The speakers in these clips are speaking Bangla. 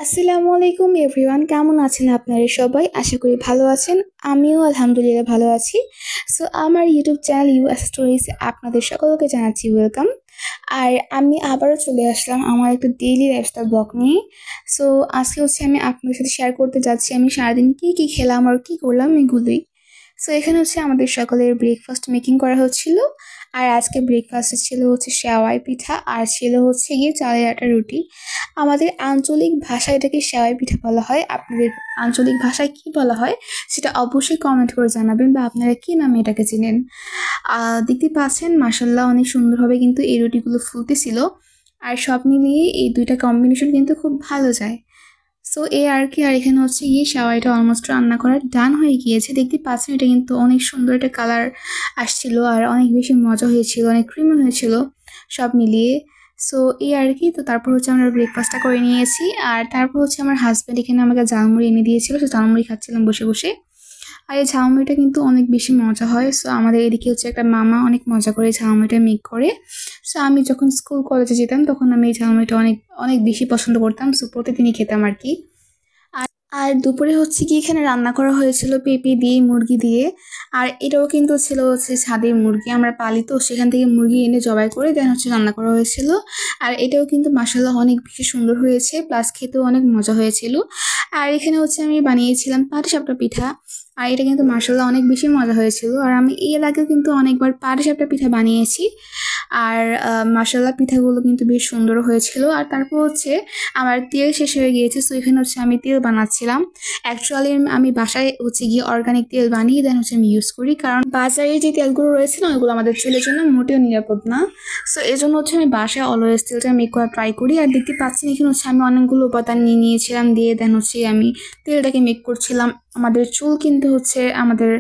আসসালামু আলাইকুম এভরিওয়ান, কেমন আছেন আপনারা সবাই? আশা করি ভালো আছেন। আমিও আলহামদুলিল্লাহ ভালো আছি। সো আমার ইউটিউব চ্যানেল স্টোরিজ আপনাদের সকলকে জানাচ্ছি ওয়েলকাম। আর আমি আবারও চলে আসলাম আমার একটা ডেইলি লাইফস্টাইল ব্লগ নিয়ে। সো আজকে আমি আপনাদের সাথে শেয়ার করতে যাচ্ছি আমি সারাদিন কী কী খেলাম আর কী করলাম এগুলোই। সো এখানে আমাদের সকলের ব্রেকফাস্ট মেকিং করা হচ্ছিল। আর আজকে ব্রেকফাস্টে ছিল সেওয়াই পিঠা আর ছিল গিয়ে চালের আটা রুটি। আমাদের আঞ্চলিক ভাষায় এটাকে সেওয়াই পিঠা বলা হয়। আপনাদের আঞ্চলিক ভাষায় কি বলা হয় সেটা অবশ্যই কমেন্ট করে জানাবেন, বা আপনারা কি নামে এটাকে চিনেন। দেখতে পাচ্ছেন মাসাল্লাহ অনেক সুন্দরভাবে কিন্তু এই রুটিগুলো ফুলতেছিল। আর সব মিলিয়ে এই দুইটা কম্বিনেশন কিন্তু খুব ভালো যায়। সো এই আর কি। আর এখানে গিয়ে সেওয়াইটা অলমোস্ট রান্না করা ডান হয়ে গিয়েছে। দেখতে পাচ্ছেন এটা কিন্তু অনেক সুন্দর একটা কালার আসছিল আর অনেক বেশি মজা হয়েছিল, অনেক ক্রিমি হয়েছিল সব মিলিয়ে। সো এই আর কি। তো তারপর আমরা ব্রেকফাস্টটা করে নিয়েছি। আর তারপর আমার হাজব্যান্ড এখানে আমাকে ঝালমুড়ি এনে দিয়েছিল। সো ঝালমুড়ি খাচ্ছিলাম বসে বসে। আর এই ঝালমুড়িটা কিন্তু অনেক বেশি মজা হয়। সো আমাদের এদিকে একটা মামা অনেক মজা করে ঝালমুড়িটা মেক করে। সো আমি যখন স্কুল কলেজে যেতাম তখন আমি এই ঝালমুড়িটা অনেক অনেক বেশি পছন্দ করতাম। সো প্রতিদিনই খেতাম আর কি। আর দুপুরে কি এখানে রান্না করা হয়েছিল পেঁপে দিয়ে, মুরগি দিয়ে। আর এটাও কিন্তু ছিল ছাদের মুরগি, আমরা পালি, তো সেখান থেকে মুরগি এনে জবাই করে দেন রান্না করা হয়েছিল। আর এটাও কিন্তু মাসাল্লাহ অনেক বেশি সুন্দর হয়েছে, প্লাস খেতেও অনেক মজা হয়েছিল। আর এখানে আমি বানিয়েছিলাম পাটিসাপটা পিঠা। আর এটা কিন্তু মাসাল্লাহ অনেক বেশি মজা হয়েছিল। আর আমি এর আগেও কিন্তু অনেকবার পাটিসাপটা পিঠা বানিয়েছি। আর মাসাল্লাহ পিঠাগুলো কিন্তু বেশ সুন্দর হয়েছিল। আর তারপর আমার তেল শেষ হয়ে গিয়েছে। সো এখানে আমি তেল বানাচ্ছিলাম। অ্যাকচুয়ালি আমি বাসায় গিয়ে অর্গানিক তেল বানিয়ে দেন আমি ইউজ করি, কারণ বাজারে যে তেলগুলো রয়েছে না ওইগুলো আমাদের চুলের জন্য মোটেও নিরাপদ না। সো এই জন্য আমি বাসায় অলওয়েজ তেলটা মেক করা ট্রাই করি। আর দেখতে পাচ্ছেন এখানে আমি অনেকগুলো উপাদান নিয়ে নিয়েছিলাম, দিয়ে দেন আমি তেলটাকে মেক করছিলাম। আমাদের চুল কিন্তু আমাদের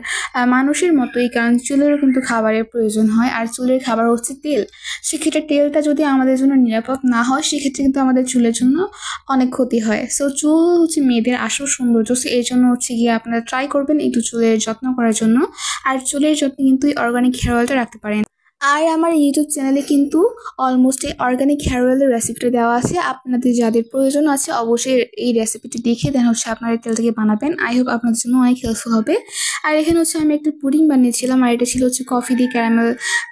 মানুষের মতোই, কারণ চুলেরও কিন্তু খাবারের প্রয়োজন হয়, আর চুলের খাবার তেল। সেক্ষেত্রে তেলটা যদি আমাদের জন্য নিরাপদ না হয় সেক্ষেত্রে কিন্তু আমাদের চুলের জন্য অনেক ক্ষতি হয়। সো চুল মেয়েদের আসল সৌন্দর্য। এই জন্য গিয়ে আপনারা ট্রাই করবেন একটু চুলের যত্ন করার জন্য। আর চুলের যত্নে কিন্তু অর্গানিক হেয়ার অয়েলটা রাখতে পারেন। আর আমার ইউটিউব চ্যানেলে কিন্তু অলমোস্ট এই অর্গানিক হেয়ার অয়েলের রেসিপিটা দেওয়া আছে। আপনাদের যাদের প্রয়োজন আছে অবশ্যই এই রেসিপিটি দেখে দেন আপনারা তেলটাকে বানাবেন। আই হোপ আপনাদের জন্য অনেক হেল্পফুল হবে। আর এখানে আমি একটা পুডিং বানিয়েছিলাম, আর এটা ছিল কফি দিয়ে ক্যারামেল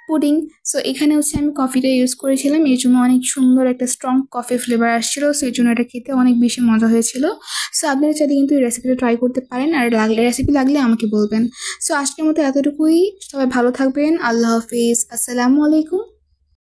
পুডিং। সো এখানে আমি কফিটা ইউজ করেছিলাম, এই জন্য অনেক সুন্দর একটা স্ট্রং কফি ফ্লেভার আসছিল। সো এই জন্য এটা খেতে অনেক বেশি মজা হয়েছিল। সো আপনারা চাইলে কিন্তু এই রেসিপিটা ট্রাই করতে পারেন, আর রেসিপি লাগলে আমাকে বলবেন। সো আজকের মতো এতটুকুই। সবাই ভালো থাকবেন। আল্লাহ হাফিজ। আসসালামু আলাইকুম।